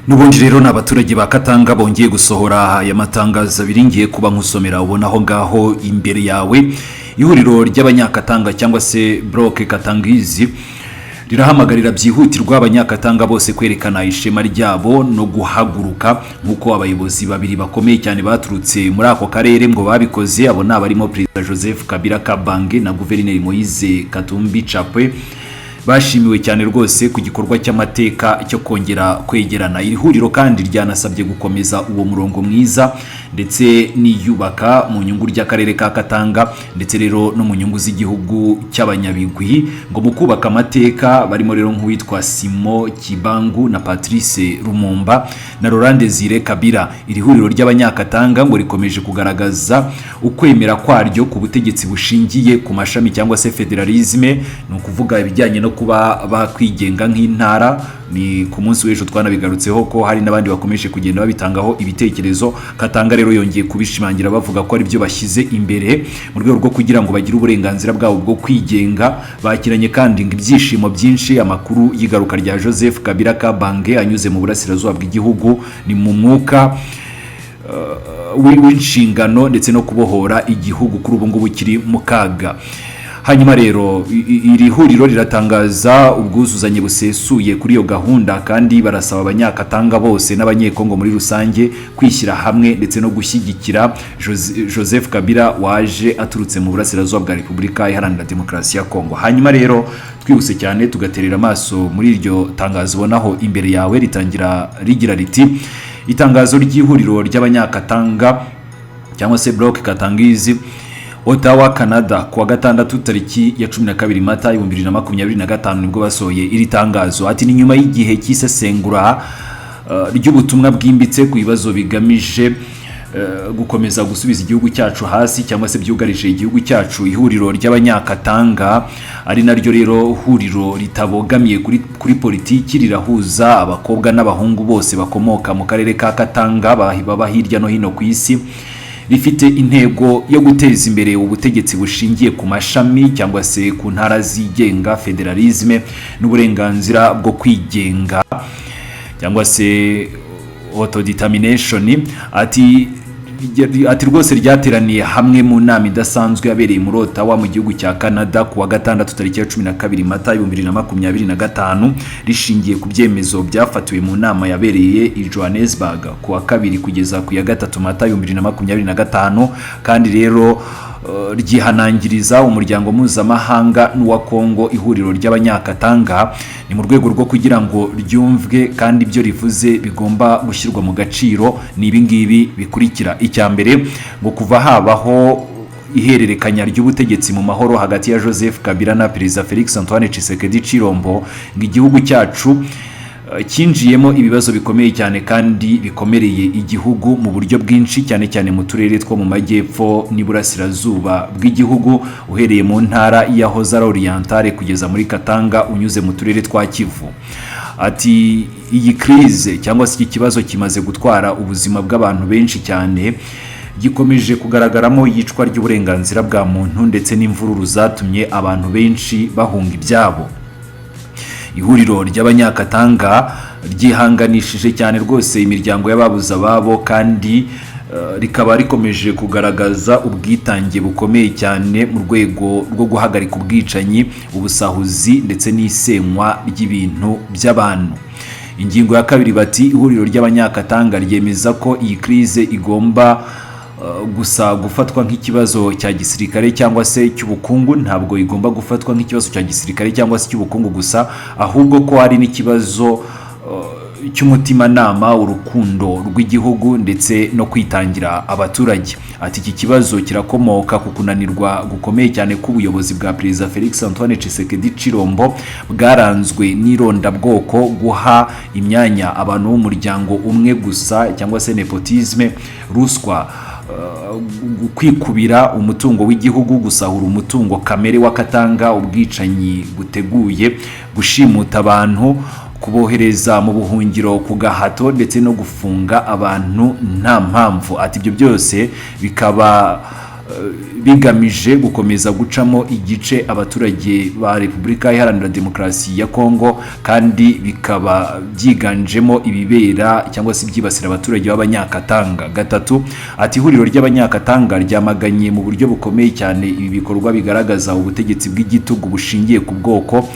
Nubundi rero n'abaturage ba Katanga bongeye gusohora aya matangazo abiri ngiye kuba nkusomera ubona aho ngaho imbere yawe. Ihuriro ry'abanyakatanga cyangwa se bloc Katangizi rirahamagarira byihutirwa abanyakatanga bose kwerekana ishema ryabo no guhaguruka nkuko abayobozi babiri bakomeye cyane baturutse muri ako karere ngo babikoze. Abo nabarimo Perezida Joseph Kabila Kabange na Guverineri Moise Katumbi Chapwe bashimiwe cyane rwose ku gikorwa cy'amateka cyo kongera kwegerana. Iri huriro kandi ryanasabye gukomeza uwo murongo mwiza ndetse niyubaka mu nyungu ry'akarere ka Katanga ndetse rero no mu nyungu z'igihugu cy'abanyabigwi ngo mu kubaka amateka barimo rero nk'uwitwa Simo Kibangu na Patrice Rumumba na Laurent Desire Kabila. Iri huriro ry'abanyakatanga ngo rikomeje kugaragaza ukwemera kwaryo ku butegetsi bushingiye ku mashami cyangwa se federalisme, no kuvuga ibijyanye no kuba bakwigenga nk'intara. Ni ku munsi w'ejo twanabigarutseho ko hari n'abandi bakomeje kugenda babitangaho ibitekerezo. Katanga rero yongeye kubishimangira bavuga ko ari byo bashyize imbere mu rwego rwo kugira ngo bagire uburenganzira bwabo bwo kwigenga. Bakiranye kandi ibyishimo byinshi amakuru y'igaruka rya Joseph Kabila Kabange anyuze mu burasirazuba bw'igihugu. Ni mu mwuka w'inshingano ndetse no kubohora igihugu kuri ubu ngubu kiri mu kaga. Hanyuma rero iri huriro riratangaza ubwuzuzanye busesuye kuri iyo gahunda kandi barasaba abanyakatanga bose n'abanyekongo muri rusange kwishyira hamwe ndetse no gushyigikira Joseph Kabila waje aturutse mu burasirazuba bwa Repubulika Iharanira Demokarasi ya Kongo. Hanyuma rero twihuse cyane tugaterera amaso muri iryo tangazo bonaho imbere yawe ritangira rigira riti: itangazo ry'ihuriro ry'abanyakatanga cyangwa se bloc Katangizi Ottawa, Canada kuwa gatandatu tariki ya 12 Mata 2025 nibwo basohoye iri tangazo. Ati ni nyuma y'igihe cy'isesengura ry'ubutumwa bwimbitse ku bibazo bigamije gukomeza gusubiza igihugu cyacu hasi cyangwa se byugarije igihugu cyacu. Ihuriro ry'abanyakatanga ari naryo rero huriro ritabogamiye kuri politiki, rirahuza abakobwa n'abahungu bose bakomoka mu karere ka Katanga baba hirya no hino ku isi. Rifite intego yo guteza imbere ubutegetsi bushingiye ku mashami cyangwa se ku ntara zigenga, federalisme n'uburenganzira bwo kwigenga cyangwa se autodetermination. Ati rwose ryateraniye hamwe mu nama idasanzwe yabereye muri Ottawa mu gihugu cya Canada kuwa gatandatu tariki ya 12 Mata 2025 rishingiye ku byemezo byafatiwe mu nama yabereye i Johannesburg kuwa kabiri kugeza ku ya 3 Mata 2025 kandi rero ryihanangiriza umuryango mpuzamahanga n'uwa Kongo. Ihuriro ry'abanyakatanga ni mu rwego rwo kugira ngo ryumvwe kandi ibyo rivuze bigomba gushyirwa mu gaciro. Ni ibingibi bikurikira: icya mbere ngo kuva habaho ihererekanya ry'ubutegetsi mu mahoro hagati ya Joseph Kabila na Perezida Felix Antoine Tshisekedi Chilombo, ngo igihugu cyacu kinjiyemo ibibazo bikomeye cyane kandi bikomereye igihugu mu buryo bwinshi, cyane cyane mu turere two mu majyepfo n'iburasirazuba bw'igihugu, uhereye mu ntara ya Hozara Orientale kugeza muri Katanga unyuze mu turere twa Kivu. Ati iyi crise cyangwa se iki kibazo kimaze gutwara ubuzima bw'abantu benshi cyane, gikomeje kugaragaramo yicwa ry'uburenganzira bwa muntu ndetse n'imvururu zatumye abantu benshi bahunga ibyabo. Ihuriro ry'abanyakatanga ryihanganishije cyane rwose imiryango y'ababuze ababo kandi rikaba rikomeje kugaragaza ubwitange bukomeye cyane mu rwego rwo guhagarika ubwicanyi, ubusahuzi ndetse n'isenywa ry'ibintu by'abantu. Ingingo ya kabiri bati ihuriro ry'abanyakatanga ryemeza ko iyi crise igomba gusa gufatwa nk'ikibazo cya gisirikare cyangwa se cy'ubukungu. Ntabwo igomba gufatwa nk'ikibazo cya gisirikare cyangwa se cy'ubukungu gusa, ahubwo ko hari n'ikibazo cy'umutimanama, urukundo rw'igihugu ndetse no kwitangira abaturage. Ati iki kibazo kirakomoka ku kunanirwa gukomeye cyane k'ubuyobozi bwa Perezida Felix Antoine Tshisekedi Chilombo bwaranzwe n'irondabwoko, guha imyanya abantu b'umuryango umwe gusa cyangwa se nepotisme, ruswa, kwikubira umutungo w'igihugu, gusahura umutungo kamere wa Katanga, ubwicanyi buteguye, gushimuta abantu, kubohereza mu buhungiro ku gahato ndetse no gufunga abantu nta mpamvu. Ati ibyo byose bikaba bigamije gukomeza gucamo igice abaturage ba Repubulika Iharanira Demokarasi ya Kongo, kandi bikaba byiganjemo ibibera cyangwa se byibasira abaturage b'abanyakatanga. Gatatu, ati ihuriro ry'abanyakatanga ryamaganye mu buryo bukomeye cyane ibi bikorwa bigaragaza ubutegetsi bw'igitugu bushingiye ku bwoko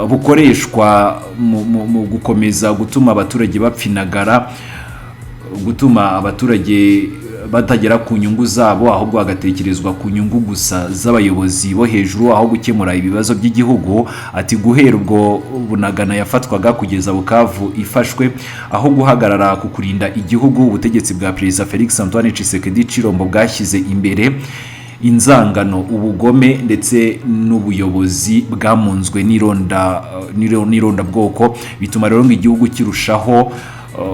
bukoreshwa mu gukomeza gutuma abaturage bapfinagara, gutuma abaturage batagera ku nyungu zabo, ahubwo hagatekerezwa ku nyungu gusa z'abayobozi bo hejuru aho gukemura ibibazo by'igihugu. Ati guhera ubwo Bunagana yafatwaga kugeza Bukavu ifashwe, aho guhagarara ku kurinda igihugu, ubutegetsi bwa Perezida Felix Antoine Tshisekedi Chilombo bwashyize imbere inzangano, ubugome ndetse n'ubuyobozi bwamunzwe n'ironda bwoko, bituma rero ngo igihugu kirushaho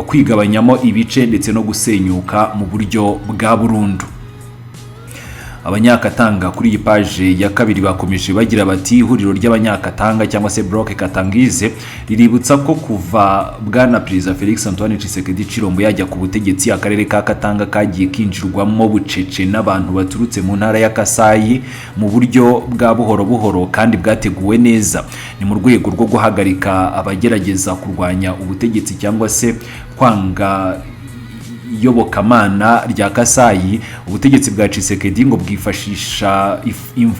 kwigabanyamo ibice ndetse no gusenyuka mu buryo bwa burundu. Abanyakatanga kuri iyi page ya kabiri bakomeje bagira bati ihuriro ry'abanyakatanga cyangwa se Bloc Katangize riributsa ko kuva bwana Perezida Felix Antoine Tshisekedi Chilombo yajya ku butegetsi, akarere ka Katanga kagiye kinjirwamo bucece n'abantu baturutse mu ntara ya Kasai mu buryo bwa buhoro buhoro kandi bwateguwe neza. Ni mu rwego rwo guhagarika abagerageza kurwanya ubutegetsi cyangwa se kwanga iyobokamana rya Kasai. Ubutegetsi bwa Tshisekedi ngo bwifashisha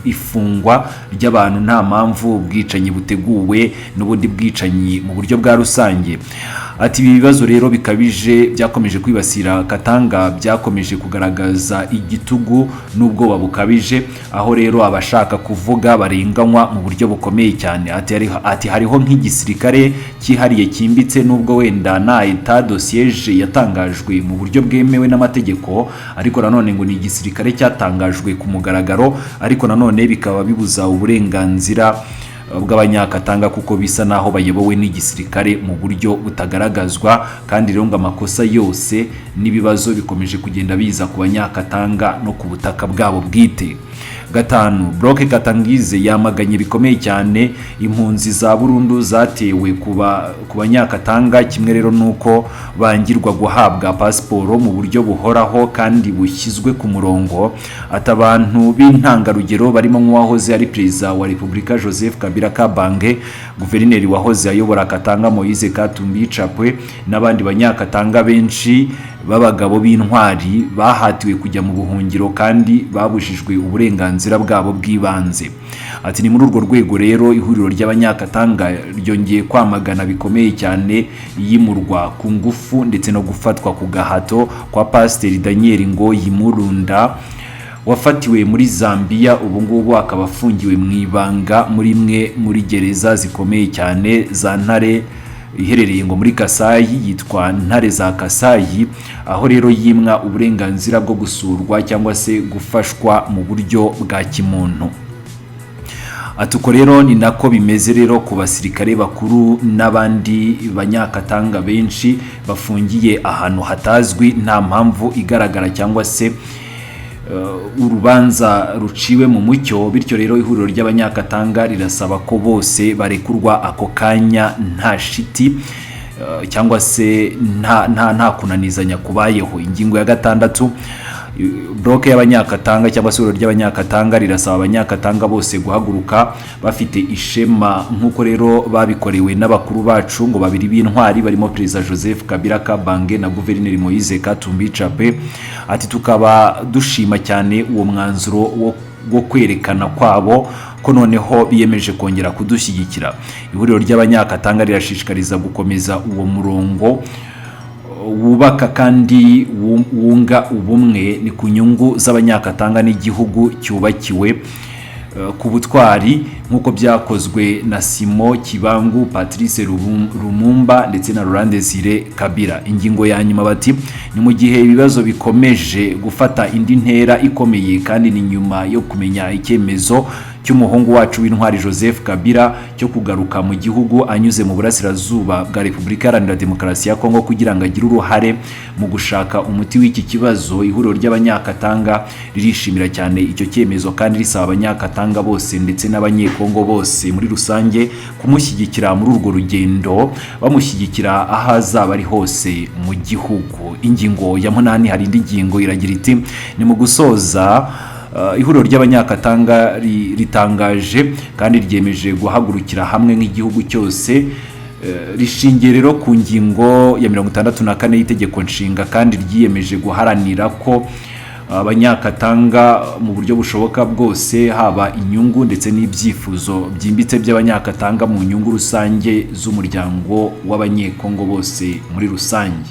ifungwa ry'abantu nta mpamvu, ubwicanyi buteguwe n'ubundi bwicanyi mu buryo bwa rusange. Ati ibi bibazo rero bikabije byakomeje kwibasira Katanga, byakomeje kugaragaza igitugu n'ubwoba bukabije, aho rero abashaka kuvuga barenganywa mu buryo bukomeye cyane. Ati hariho nk'igisirikare cyihariye cyimbitse, nubwo wenda nta etat de siège yatangajwe mu buryo bwemewe n'amategeko, ariko nanone ngo ni igisirikare cyatangajwe ku mugaragaro, ariko nanone bikaba bibuza uburenganzira bw'abanyakatanga kuko bisa naho bayobowe n'igisirikare mu buryo butagaragazwa, kandi rero ngo amakosa yose n'ibibazo bikomeje kugenda biza ku banyakatanga no ku butaka bwabo bwite. Gatanu, Bloc Katangize yamaganye bikomeye cyane impunzi za burundu zatewe ku banyakatanga, kimwe rero nuko bangirwa guhabwa pasiporo mu buryo buhoraho kandi bushyizwe ku murongo. Ati abantu b'intangarugero barimo nk'uwahoze ari Perezida wa Repubulika Joseph Kabila Kabange, Guverineri wahoze ayobora Katanga Moise Katumbi Chapwe n'abandi banyakatanga benshi b'abagabo b'intwari bahatiwe kujya mu buhungiro kandi babujijwe uburenganzira bwabo bw'ibanze. Ati ni muri urwo rwego rero ihuriro ry'abanyakatanga ryongeye kwamagana bikomeye cyane iyimurwa ku ngufu ndetse no gufatwa ku gahato kwa Pasiteri Daniel Ngoyi Murunda wafatiwe muri Zambia, ubu ngubu akaba afungiwe mu ibanga muri imwe muri gereza zikomeye cyane za Ntare iherereye ngo muri Kasai, yitwa Ntare za Kasai, aho rero yimwa uburenganzira bwo gusurwa cyangwa se gufashwa mu buryo bwa kimuntu. Atuko rero ni nako bimeze rero ku basirikare bakuru n'abandi banyakatanga benshi bafungiye ahantu hatazwi, nta mpamvu igaragara cyangwa se urubanza ruciwe mu mucyo. Bityo rero ihuriro ry'abanyakatanga rirasaba ko bose barekurwa ako kanya nta shiti cyangwa se nta kunanizanya kubayeho. Ingingo ya gatandatu, Bloc y'abanyakatanga cyangwa se ihuriro ry'abanyakatanga rirasaba abanyakatanga bose guhaguruka bafite ishema nk'uko rero babikorewe n'abakuru bacu ngo babiri b'intwari barimo Perezida Joseph Kabila Kabange na Guverineri Moise Katumbi Chapwe. Ati tukaba dushima cyane uwo mwanzuro wo kwerekana kwabo ko noneho biyemeje kongera kudushyigikira. Ihuriro ry'abanyakatanga rirashishikariza gukomeza uwo murongo wubaka kandi wunga ubumwe ni ku nyungu z'abanyakatanga n'igihugu cyubakiwe ku butwari nk'uko byakozwe na Simo Kibangu, Patrice Lumumba ndetse na Laurent Desire Kabila. Ingingo ya nyuma bati ni mu gihe ibibazo bikomeje gufata indi ntera ikomeye kandi ni nyuma yo kumenya icyemezo cy'umuhungu wacu w'intwari Joseph Kabila cyo kugaruka mu gihugu anyuze mu burasirazuba bwa Repubulika Iharanira Demokarasi ya Kongo kugira ngo agire uruhare mu gushaka umuti w'iki kibazo. Ihuriro ry'Abanyakatanga ririshimira cyane icyo cyemezo kandi risaba Abanyakatanga bose ndetse n'Abanyekongo bose muri rusange kumushyigikira muri urwo rugendo, bamushyigikira aho azaba ari hose mu gihugu. Ingingo ya 8 hari indi ngingo iragira iti ni mu gusoza ihuriro ry'Abanyakatanga ritangaje kandi ryemeje guhagurukira hamwe nk'igihugu cyose rishingiye rero ku ngingo ya 64 y'itegeko nshinga kandi ryiyemeje guharanira ko Abanyakatanga mu buryo bushoboka bwose haba inyungu ndetse n'ibyifuzo byimbitse by'Abanyakatanga mu nyungu rusange z'umuryango w'Abanyekongo bose muri rusange.